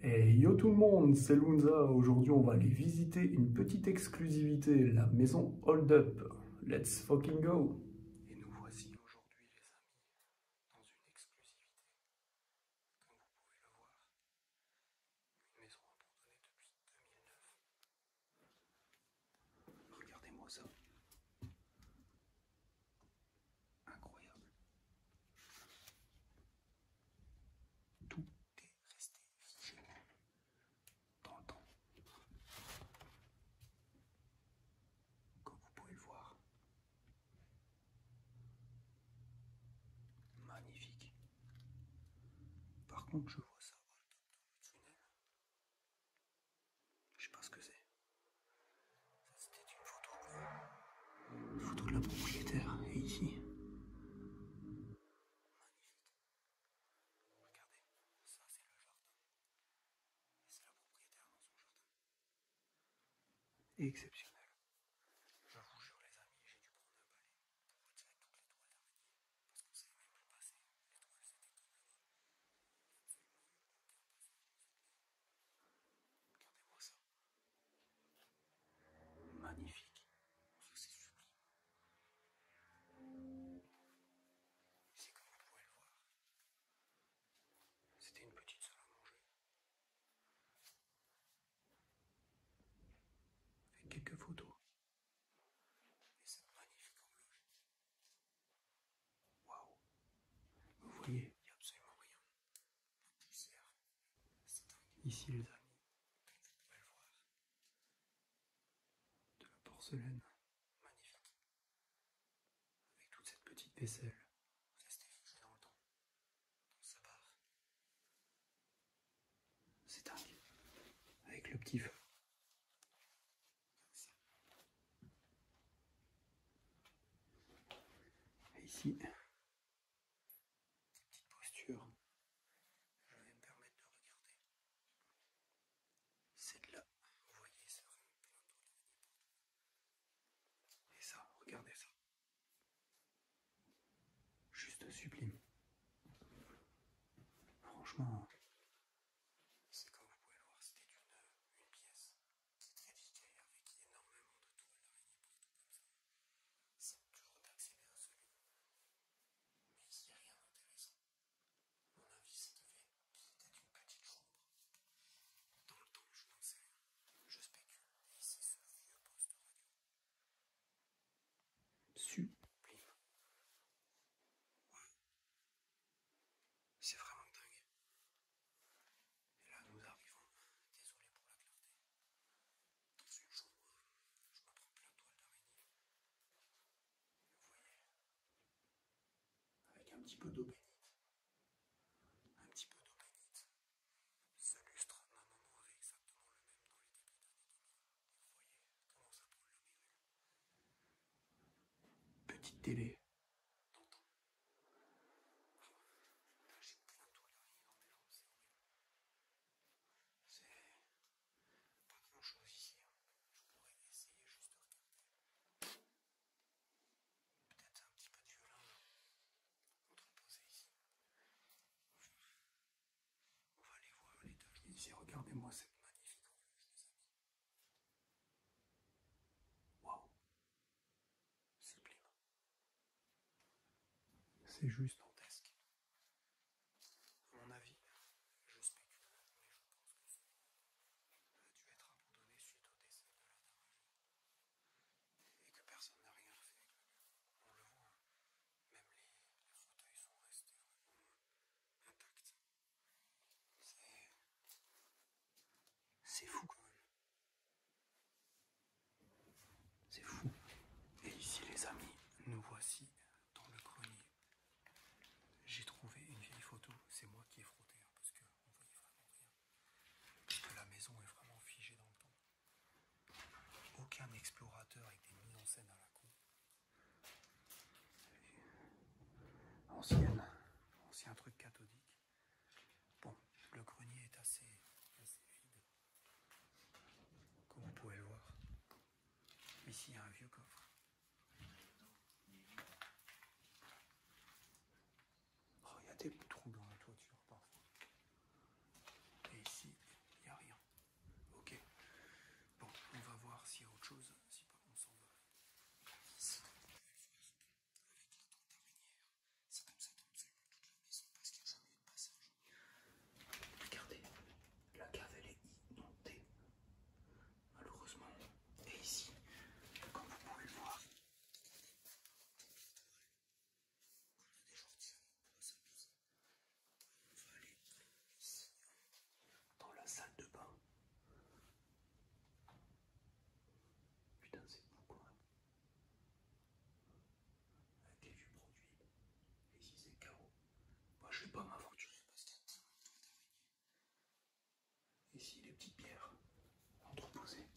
Et yo tout le monde, c'est Lunza. Aujourd'hui, on va aller visiter une petite exclusivité, la maison Hold Up. Let's fucking go! Et nous voici aujourd'hui, les amis, dans une exclusivité. Comme vous pouvez le voir, une maison abandonnée depuis 2009. Regardez-moi ça. Incroyable. Tout est resté figé dans le temps. Comme vous pouvez le voir. Magnifique. Par contre, je vois ça au top de le tunnel. Je sais pas ce que c'est. Ça, c'était une photo de la propriétaire. Et ici, magnifique. Regardez, ça c'est le jardin. Et c'est la propriétaire dans son jardin. Exceptionnel. Je vous jure les amis, j'ai dû prendre un balai pour retirer toutes les toiles d'araignée. Parce qu'on savait même plus passer. Les toiles c'était comme là-bas. Absolument eu aucun passage dans cette maison. Regardez-moi ça. Magnifique. Ça c'est sublime. Ici comme vous pouvez le voir, c'était une petite salle à manger. Avec quelques photos. Et cette magnifique horloge. Waouh. Vous voyez, il n'y a absolument rien. La poussière. C'est dingue. Ici les amis, comme vous pouvez le voir, de la porcelaine. Magnifique. Avec toute cette petite vaisselle. Restée figée dans le temps. Dans sa barre. C'est dingue. Avec le petit feu. Et ici, petite posture. Je vais me permettre de regarder. C'est de là. Vous voyez, c'est vraiment plein de toiles d'araignée partout. Et ça, regardez ça. Juste sublime. Franchement, c'est comme vous pouvez le voir, c'était une pièce qui est très vieille avec énormément de toiles d'araignée partout comme ça. C'est dur d'accéder à celui. Mais il n'y a rien d'intéressant. À mon avis, c'était une petite chambre. Dans le temps, je n'en sais rien. Je spécule. Et ici, ce vieux poste radio. Sublime. Ouais. C'est vraiment dingue. Et là, nous arrivons. Désolé pour la clarté. Dans une chambre, je me prends plein de toiles d'araignée. Vous voyez. Avec un petit peu d'eau bénite. Un petit peu d'eau bénite. Ce lustre, ma maman avait exactement le même dans les débuts d'année 2000. Vous voyez comment ça brûle le méru. Petite télé. D'antan. J'ai plein de toiles d'araignée dans mes jambes, c'est horrible. C'est pas grand chose ici. Hein. Je pourrais essayer juste de regarder. Peut-être un petit peu de violin entreposé ici. On va aller voir l'étage ici. Regardez-moi cette magnifique horloge, les amis. Waouh. Sublime. C'est juste dantesque. À mon avis, je spécule, mais je pense que ça a dû être abandonné suite au décès de la dame un jour. Et que personne n'a rien fait avec le mur. On le voit, hein. Même les fauteuils sont restés vraiment intacts. C'est fou quand même. C'est fou. Et ici les amis, nous voici dans le grenier. J'ai trouvé une vieille photo, c'est moi qui ai frotté hein, parce qu'on voyait vraiment rien. Parce que la maison est vraiment figée dans le temps. Aucun explorateur avec des mises en scène à la con. Ancien truc cathodique. Bon, le grenier est assez vide. Comme vous pouvez le voir. Ici, il y a un vieux coffre. Oh, il y a des trous dans la toiture parfois. Et ici, Ici les petites pierres entreposées.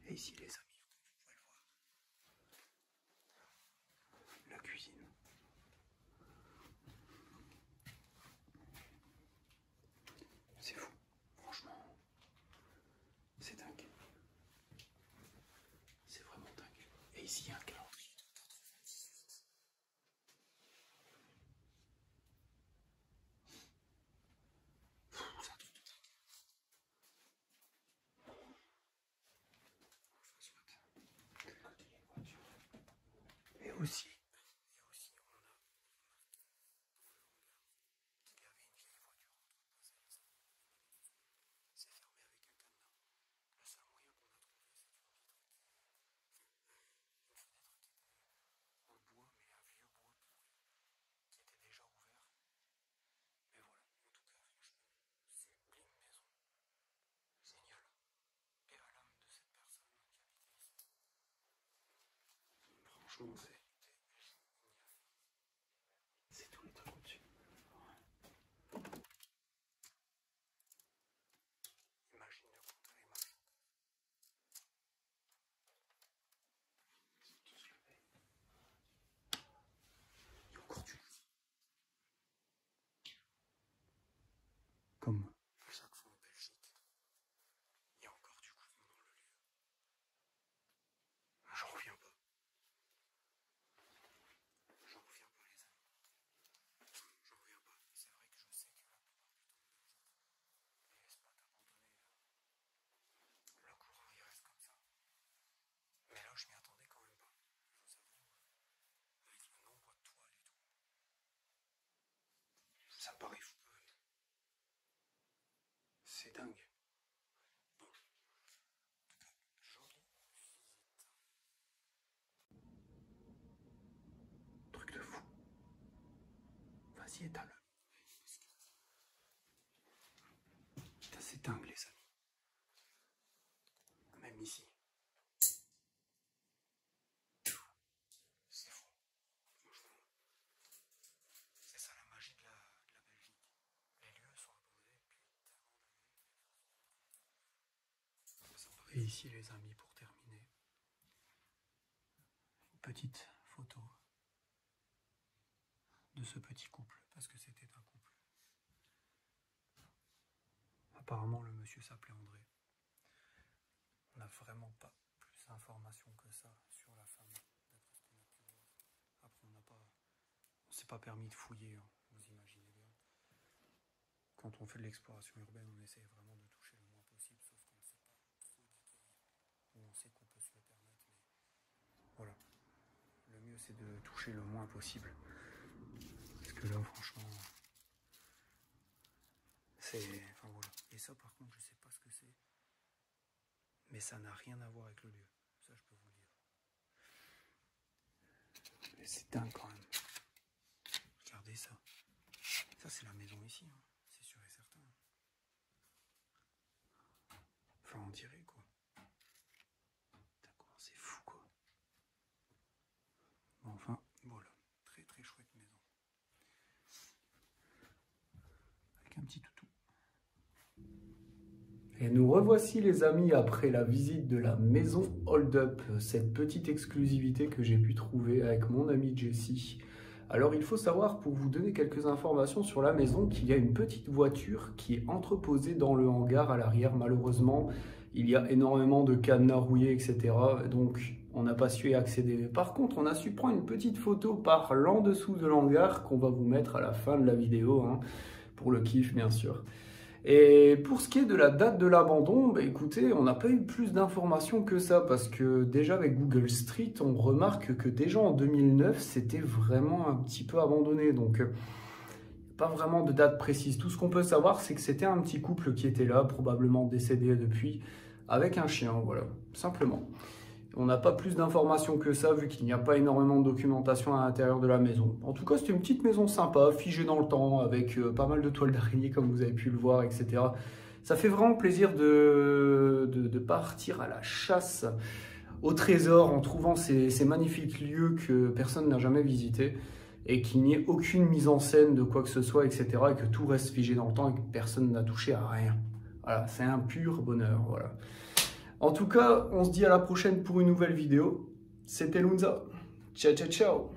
Et ici les amis, comme vous pouvez le voir, la cuisine. C'est fou, franchement, c'est dingue. C'est vraiment dingue. Et ici il y a un calendrier de 98. C'est un truc de dingue. Enfin, soit. Côté les voitures. Et aussi, on a il y avait une vieille voiture entreposée. C'est fermé avec un cadenas. Le seul moyen qu'on a trouvé, c'est une fenêtre en bois, mais un vieux bois pourri, qui était déjà ouvert. Mais voilà, en tout cas, franchement, sublime maison. Génial. Et à l'âme de cette personne qui habitait ici. Franchement, c'est génial. C'est tous les trucs au-dessus. Imagine le compteur et marche. Ils sont tous levés. Il y a encore du lit. Comme chaque fois en Belgique, il y a encore du mouvement dans le lieu. J'en reviens pas. J'en reviens pas, les amis. J'en reviens pas. C'est vrai que je sais que la plupart du temps en Belgique, les spots abandonnés, le courant il reste comme ça. Mais là, je m'y attendais quand même pas. Je vous avoue, avec le nombre de toiles et tout, ça me paraît fou quand même. C'est dingue. Bon, en tout cas, jolie visite. Truc de fou. Vas-y, étale. Putain, c'est dingue, les amis. Même ici. C'est fou. Franchement. C'est ça la magie de la Belgique. Les lieux sont abandonnés depuis tellement d'années. Et ici, les amis, pour terminer, une petite photo de ce petit couple, parce que c'était un couple. Apparemment, le monsieur s'appelait André. On n'a vraiment pas plus d'informations que ça sur la femme, d'après ce qu'on a pu voir. Après, on s'est pas permis de fouiller, hein, vous imaginez bien. Quand on fait de l'exploration urbaine, on essaye vraiment de toucher le moins possible, sauf qu'on ne sait pas trop détailler. On sait qu'on peut se le permettre, mais voilà. Le mieux, c'est de toucher le moins possible. Parce que là, franchement, c'est... Enfin voilà. Et ça, par contre, je sais pas ce que c'est. Mais ça n'a rien à voir avec le lieu. Ça, je peux vous le dire. Mais c'est dingue quand même. Regardez ça. Ça, c'est la maison ici, hein. C'est sûr et certain. Enfin, on dirait, quoi. Putain, comment c'est fou, quoi. Bon, enfin, voilà. Très, très chouette maison. Avec un petit toutou. Et nous revoici les amis après la visite de la maison Hold Up, cette petite exclusivité que j'ai pu trouver avec mon ami Jessie. Alors il faut savoir, pour vous donner quelques informations sur la maison, qu'il y a une petite voiture qui est entreposée dans le hangar à l'arrière. Malheureusement, il y a énormément de cadenas rouillés, etc. Donc on n'a pas su y accéder. Par contre, on a su prendre une petite photo par l'en dessous de l'hangar qu'on va vous mettre à la fin de la vidéo, hein, pour le kiff bien sûr. Et pour ce qui est de la date de l'abandon, bah écoutez, on n'a pas eu plus d'informations que ça, parce que déjà avec Google Street, on remarque que déjà en 2009, c'était vraiment un petit peu abandonné. Donc, pas vraiment de date précise. Tout ce qu'on peut savoir, c'est que c'était un petit couple qui était là, probablement décédé depuis, avec un chien, voilà, simplement. On n'a pas plus d'informations que ça, vu qu'il n'y a pas énormément de documentation à l'intérieur de la maison. En tout cas, c'était une petite maison sympa, figée dans le temps, avec pas mal de toiles d'araignée, comme vous avez pu le voir, etc. Ça fait vraiment plaisir de partir à la chasse au trésor en trouvant ces magnifiques lieux que personne n'a jamais visités, et qu'il n'y ait aucune mise en scène de quoi que ce soit, etc. Et que tout reste figé dans le temps et que personne n'a touché à rien. Voilà, c'est un pur bonheur, voilà. En tout cas, on se dit à la prochaine pour une nouvelle vidéo. C'était Lunza. Ciao, ciao, ciao.